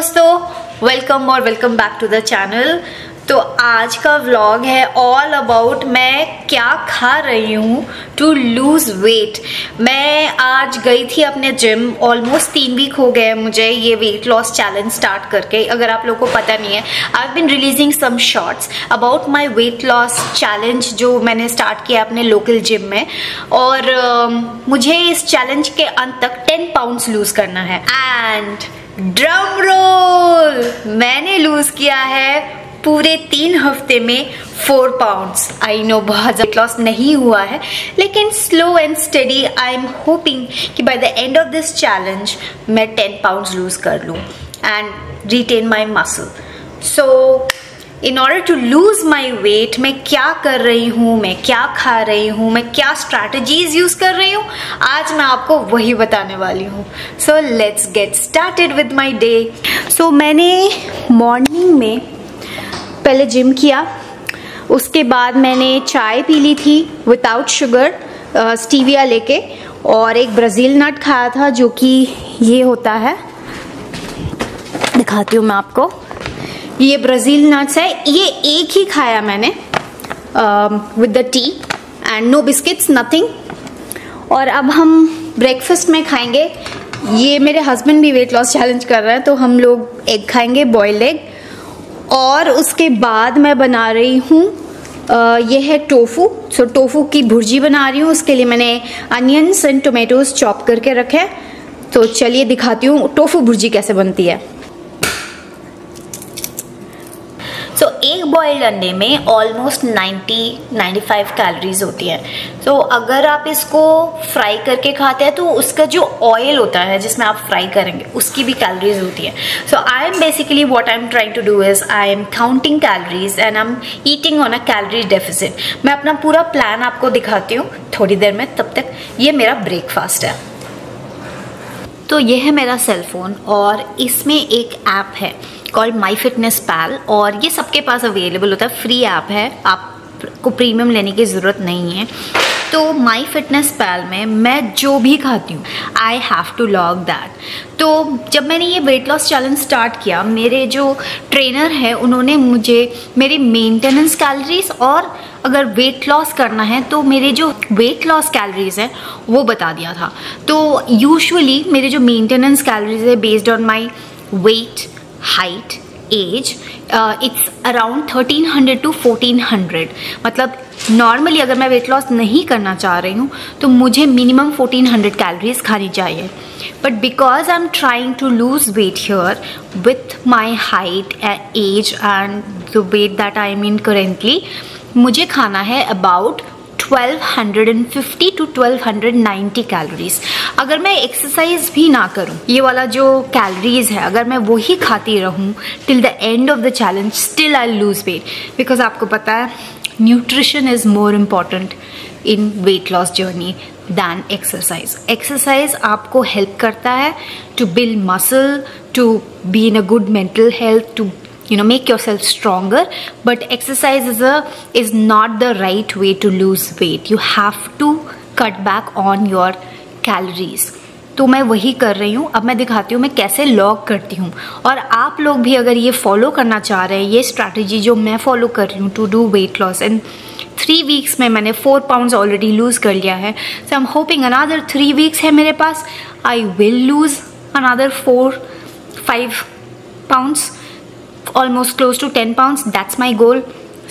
दोस्तों, welcome back to the channel. तो आज का व्लॉग है ऑल अबाउट मैं क्या खा रही हूँ टू लूज वेट। मैं आज गई थी अपने जिम, ऑलमोस्ट 3 वीक हो गए मुझे ये वेट लॉस चैलेंज स्टार्ट करके। अगर आप लोगों को पता नहीं है, I have been releasing some shorts about my weight loss challenge जो मैंने स्टार्ट किया अपने लोकल जिम में। और मुझे इस चैलेंज के अंत तक 10 पाउंड्स लूज करना है। एंड ड्रम रोल, मैंने लूज किया है पूरे 3 हफ्ते में 4 पाउंड्स। आई नो बहुत वेट लॉस नहीं हुआ है, लेकिन slow and steady I am hoping कि by the end of this challenge मैं 10 पाउंड्स लूज कर लूँ and retain my muscle. So in order to lose my weight मैं क्या कर रही हूँ, मैं क्या खा रही हूँ, मैं क्या स्ट्रैटेजीज यूज कर रही हूँ, आज मैं आपको वही बताने वाली हूँ। So let's get started with my day. So मैंने मॉर्निंग में पहले जिम किया, उसके बाद मैंने चाय पी ली थी विदाउट शुगर, स्टीविया लेके, और एक ब्राज़ील नट खाया था जो कि ये होता है, दिखाती हूँ मैं आपको। ये ब्राज़ील नट्स है, ये एक ही खाया मैंने with the tea and no biscuits, nothing. और अब हम ब्रेकफास्ट में खाएंगे, ये मेरे हस्बैंड भी वेट लॉस चैलेंज कर रहे हैं तो हम लोग एग खाएंगे, बॉइल्ड एग। और उसके बाद मैं बना रही हूँ ये है टोफू। सो टोफू की भुर्जी बना रही हूँ, उसके लिए मैंने अनियंस एंड टोमेटोज चॉप करके रखे। तो चलिए दिखाती हूँ टोफू भुर्जी कैसे बनती है। सो एक बॉइल्ड अंडे में ऑलमोस्ट 90-95 कैलोरीज होती है। तो अगर आप इसको फ्राई करके खाते हैं तो उसका जो ऑयल होता है जिसमें आप फ्राई करेंगे उसकी भी कैलोरीज होती है। So I am basically what I am trying to do is I am counting calories and I am eating on a calorie deficit. मैं अपना पूरा प्लान आपको दिखाती हूँ थोड़ी देर में, तब तक ये मेरा ब्रेकफास्ट है। तो ये है मेरा सेल फोन और इसमें एक ऐप है कॉल्ड माई फिटनेस पैल, और ये सबके पास अवेलेबल होता है, फ्री ऐप है, आपको प्रीमियम लेने की ज़रूरत नहीं है। तो माई फिटनेस पैल में मैं जो भी खाती हूँ I have to log that. तो जब मैंने ये वेट लॉस चैलेंज स्टार्ट किया, मेरे जो ट्रेनर है उन्होंने मुझे मेरी मेंटेनेंस कैलोरीज और अगर वेट लॉस करना है तो मेरे जो वेट लॉस कैलोरीज हैं वो बता दिया था। तो यूजुअली मेरे जो मेंटेनेंस कैलोरीज है based on my weight, height, age, it's around 1300 to 1400। मतलब नॉर्मली अगर मैं वेट लॉस नहीं करना चाह रही हूँ तो मुझे मिनिमम 1400 कैलोरीज खानी चाहिए। But because I am trying to lose weight here with my height, age and the weight that I mean currently, मुझे खाना है अबाउट 1250 to 1290 कैलोरीज। अगर मैं एक्सरसाइज भी ना करूं, ये वाला जो कैलोरीज है अगर मैं वही खाती रहूं till the end of the challenge, still I lose weight. Because आपको पता है nutrition is more important in weight loss journey than exercise. Exercise आपको हेल्प करता है to build muscle, to be in a good mental health, to make yourself stronger, but exercise is not the right way to lose weight. You have to cut back on your calories. तो मैं वही कर रही हूँ। अब मैं दिखाती हूँ मैं कैसे लॉग करती हूँ, और आप लोग भी अगर ये फॉलो करना चाह रहे हैं, ये स्ट्रैटेजी जो मैं फॉलो कर रही हूँ to do weight loss, and 3 weeks में मैंने 4 पाउंड्स ऑलरेडी लूज कर लिया है। So I am hoping another 3 weeks है मेरे पास, I will lose another 4-5 pounds, almost close to 10 pounds, that's my goal.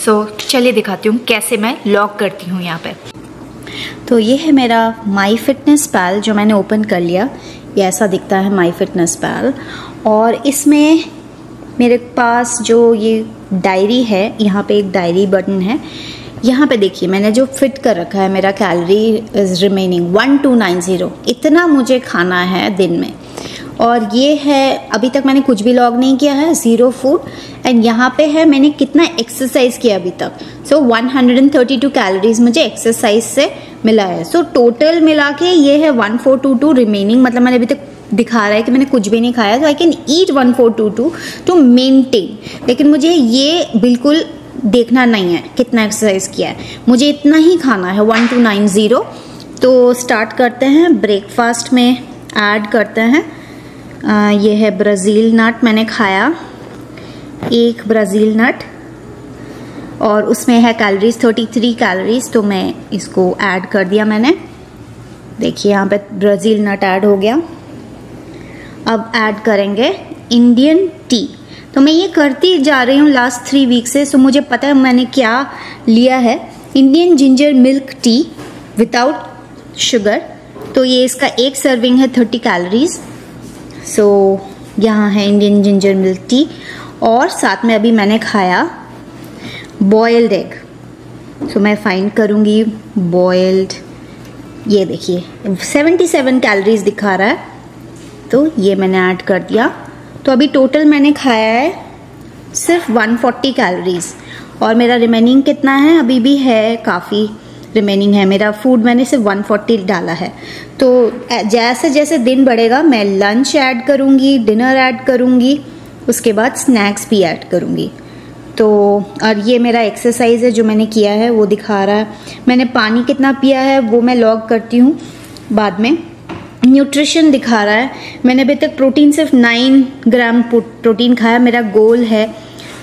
So चलिए दिखाती हूँ कैसे मैं लॉग करती हूँ यहाँ पे। तो ये है मेरा माई फिटनेस पैल जो मैंने ओपन कर लिया। ये ऐसा दिखता है माई फिटनेस पैल, और इसमें मेरे पास जो ये डायरी है, यहाँ पे एक डायरी बटन है। यहाँ पे देखिए मैंने जो फिट कर रखा है, मेरा कैलोरी इज रिमेनिंग 1290, इतना मुझे खाना है दिन में। और ये है, अभी तक मैंने कुछ भी लॉग नहीं किया है, 0 फूड। एंड यहाँ पे है मैंने कितना एक्सरसाइज किया अभी तक। सो 132 कैलोरीज मुझे एक्सरसाइज से मिला है। सो टोटल मिला के ये है 1422 रिमेनिंग, मतलब मैंने अभी तक दिखा रहा है कि मैंने कुछ भी नहीं खाया। तो I can eat 1422 to maintain, लेकिन मुझे ये बिल्कुल देखना नहीं है कितना एक्सरसाइज किया है, मुझे इतना ही खाना है 1290। तो स्टार्ट करते हैं, ब्रेकफास्ट में ऐड करते हैं ये है ब्राज़ील नट, मैंने खाया एक ब्राज़ील नट और उसमें है कैलोरीज 33 कैलोरीज, तो मैं इसको ऐड कर दिया मैंने। देखिए यहाँ पे ब्राज़ील नट ऐड हो गया। अब ऐड करेंगे इंडियन टी। तो मैं ये करती जा रही हूँ लास्ट 3 वीक से, सो मुझे पता है मैंने क्या लिया है। Indian ginger milk tea without sugar, तो ये इसका एक सर्विंग है 30 कैलोरीज। सो यहाँ है इंडियन जिंजर मिल्क टी और साथ में अभी मैंने खाया बॉइल्ड एग। सो मैं फाइंड करूँगी बॉइल्ड, ये देखिए 77 कैलोरीज दिखा रहा है, तो ये मैंने ऐड कर दिया। तो अभी टोटल मैंने खाया है सिर्फ 140 कैलोरीज और मेरा रिमेनिंग कितना है, अभी भी है काफ़ी रिमेनिंग है मेरा फूड, मैंने सिर्फ 140 डाला है। तो जैसे जैसे दिन बढ़ेगा मैं लंच ऐड करूँगी, डिनर ऐड करूँगी, उसके बाद स्नैक्स भी ऐड करूँगी। तो और ये मेरा एक्सरसाइज है जो मैंने किया है वो दिखा रहा है। मैंने पानी कितना पिया है वो मैं लॉग करती हूँ बाद में। न्यूट्रिशन दिखा रहा है, मैंने अभी तक प्रोटीन सिर्फ 9 ग्राम प्रोटीन खाया। मेरा गोल है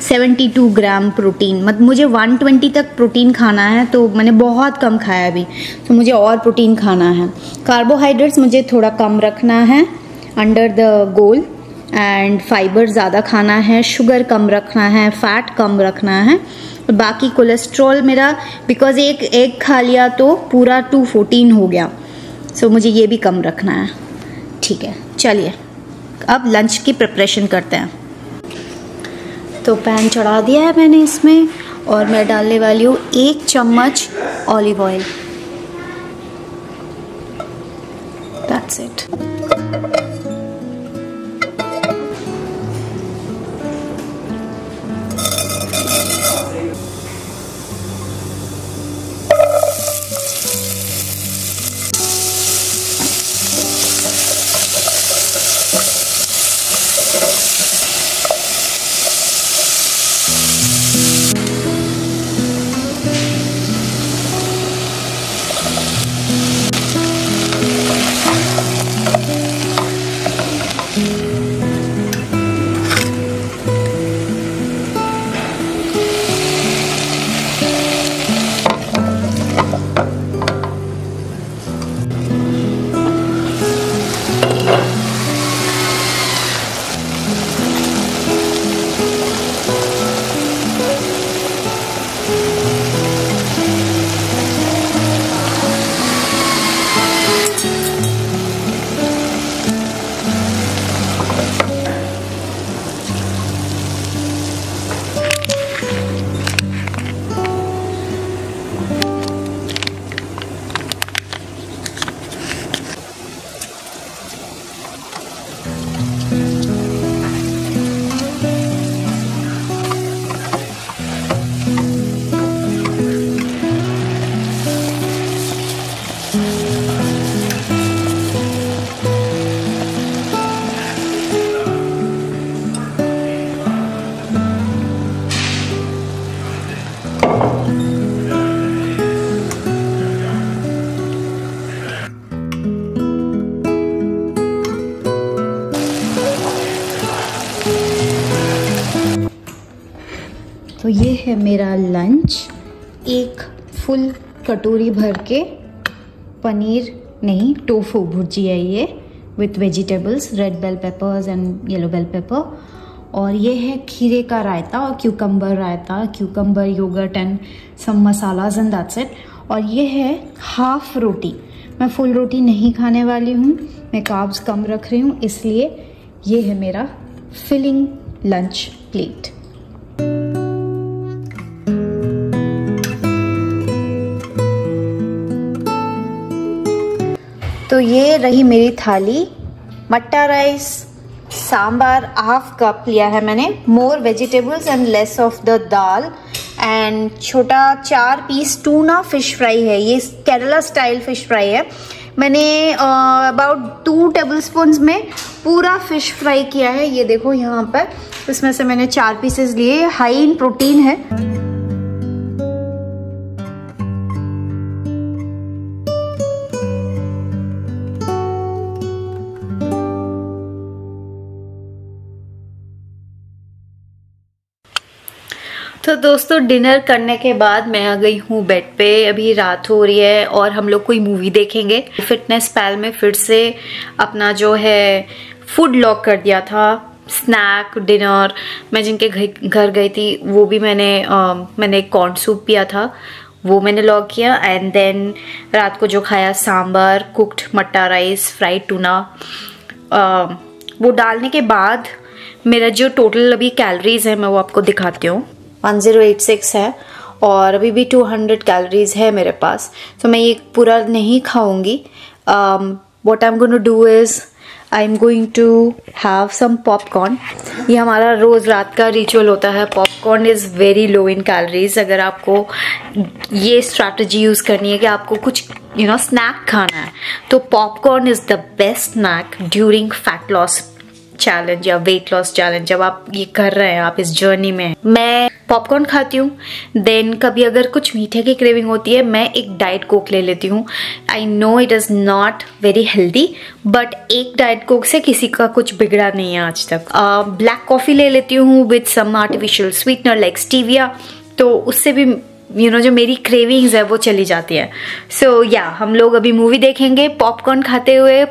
72 ग्राम प्रोटीन, मतलब मुझे 120 तक प्रोटीन खाना है, तो मैंने बहुत कम खाया अभी, तो मुझे और प्रोटीन खाना है। कार्बोहाइड्रेट्स मुझे थोड़ा कम रखना है under the goal, and fibre ज़्यादा खाना है, शुगर कम रखना है, फैट कम रखना है। और बाकी कोलेस्ट्रॉल मेरा, बिकॉज एक एग खा लिया तो पूरा 214 हो गया, सो मुझे ये भी कम रखना है। ठीक है, चलिए अब लंच की प्रिपरेशन करते हैं। तो पैन चढ़ा दिया है मैंने इसमें और मैं डालने वाली हूँ 1 चम्मच ऑलिव ऑयल। That's it. तो ये है मेरा लंच, एक फुल कटोरी भर के पनीर नहीं टोफू भुर्जी है ये, with vegetables, red bell peppers and yellow bell pepper. और ये है खीरे का रायता और cucumber raita, cucumber yogurt and some masalas and that's it. और ये है हाफ रोटी, मैं फुल रोटी नहीं खाने वाली हूँ, मैं कार्ब्स कम रख रही हूँ, इसलिए ये है मेरा फिलिंग लंच प्लेट। तो ये रही मेरी थाली, मट्टा राइस, सांबार हाफ कप लिया है मैंने, मोर vegetables and less of the dal, and छोटा 4 पीस टूना फिश फ्राई है, ये केरला स्टाइल फिश फ्राई है। मैंने अबाउट 2 टेबलस्पून में पूरा फिश फ्राई किया है, ये देखो यहाँ पर, इसमें से मैंने 4 पीसेस लिए, हाई इन प्रोटीन है। तो दोस्तों डिनर करने के बाद मैं आ गई हूँ बेड पे। अभी रात हो रही है और हम लोग कोई मूवी देखेंगे। FitnessPal में फिर से अपना जो है फूड लॉक कर दिया था। स्नैक डिनर मैं जिनके घर गई थी वो भी मैंने कॉर्न सूप पिया था, वो मैंने लॉक किया। एंड देन रात को जो खाया सांबर, कुक्ड मट्टा राइस, फ्राइड टूना, वो डालने के बाद मेरा जो टोटल अभी कैलोरीज है मैं वो आपको दिखाती हूँ। 1086 है और अभी भी 200 कैलोरीज है मेरे पास। तो मैं ये पूरा नहीं खाऊंगी। What I am going to do is I am going to have some popcorn. ये हमारा रोज रात का रिचुअल होता है। Popcorn is very low in calories. अगर आपको ये स्ट्रैटेजी यूज करनी है कि आपको कुछ स्नैक खाना है तो popcorn is the best snack during fat loss challenge या वेट लॉस चैलेंज। जब आप ये कर रहे हैं, आप इस जर्नी में, मैं पॉपकॉर्न खाती हूँ। देन कभी अगर कुछ मीठे की क्रेविंग होती है मैं एक डाइट कोक ले लेती हूँ। I know it is not very healthy but एक डाइट कोक से किसी का कुछ बिगड़ा नहीं है आज तक। ब्लैक कॉफी ले लेती हूँ with some artificial sweetener like stevia, तो उससे भी जो मेरी क्रेविंग्स है वो चली जाती है। सो या हम लोग अभी मूवी देखेंगे पॉपकॉर्न खाते हुए,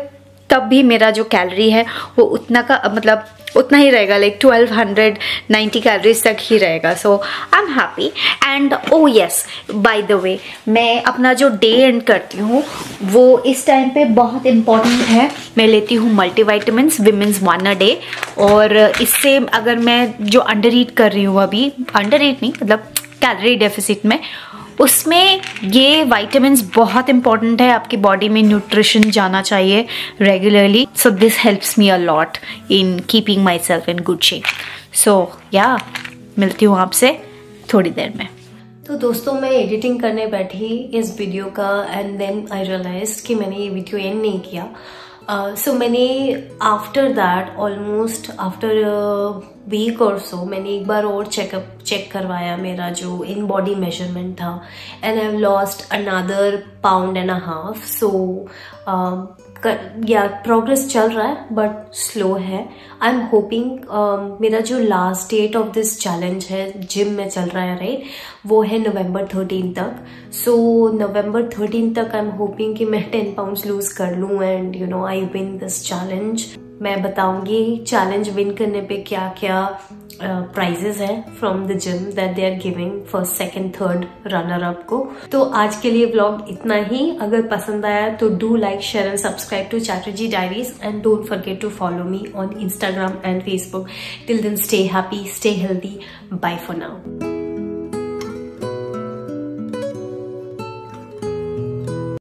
तब भी मेरा जो कैलोरी है वो उतना ही रहेगा, लाइक 1290 कैलोरीज तक ही रहेगा। So I am happy. And oh yes, by the way, मैं अपना जो डे एंड करती हूँ वो इस टाइम पे बहुत इम्पॉर्टेंट है। मैं लेती हूँ मल्टीविटामिन्स विमेंस 1 a डे। और इससे अगर मैं जो अंडर ईट कर रही हूँ अभी, अंडर ईट नहीं मतलब कैलोरी डेफिसिट में, उसमें ये विटामिन्स बहुत इंपॉर्टेंट है। आपकी बॉडी में न्यूट्रिशन जाना चाहिए regularly. So this helps me a lot in keeping myself in good shape. So या मिलती हूँ आपसे थोड़ी देर में। तो दोस्तों मैं एडिटिंग करने बैठी इस वीडियो का एंड देन आई रियलाइज कि मैंने ये वीडियो एंड नहीं किया। सो मैंने after that almost after week और सो मैंने एक बार और चेक करवाया मेरा जो इन बॉडी मेजरमेंट था and I have lost another 1.5 pounds। सो या प्रोग्रेस चल रहा है बट स्लो है। आई एम होपिंग मेरा जो last date of this challenge है जिम में चल रहा है राइट, वो है November 13 तक। सो November 13 तक आई एम होपिंग कि मैं 10 pounds लूज कर लूँ and I win this challenge. मैं बताऊंगी चैलेंज विन करने पे क्या क्या प्राइजेस है from the gym that they are giving first, second, third runner up को। तो आज के लिए व्लॉग इतना ही। अगर पसंद आया तो do like, share and subscribe to Chatterjee Diaries and don't forget to follow me on Instagram and Facebook. Till then, stay happy, stay healthy. Bye for now.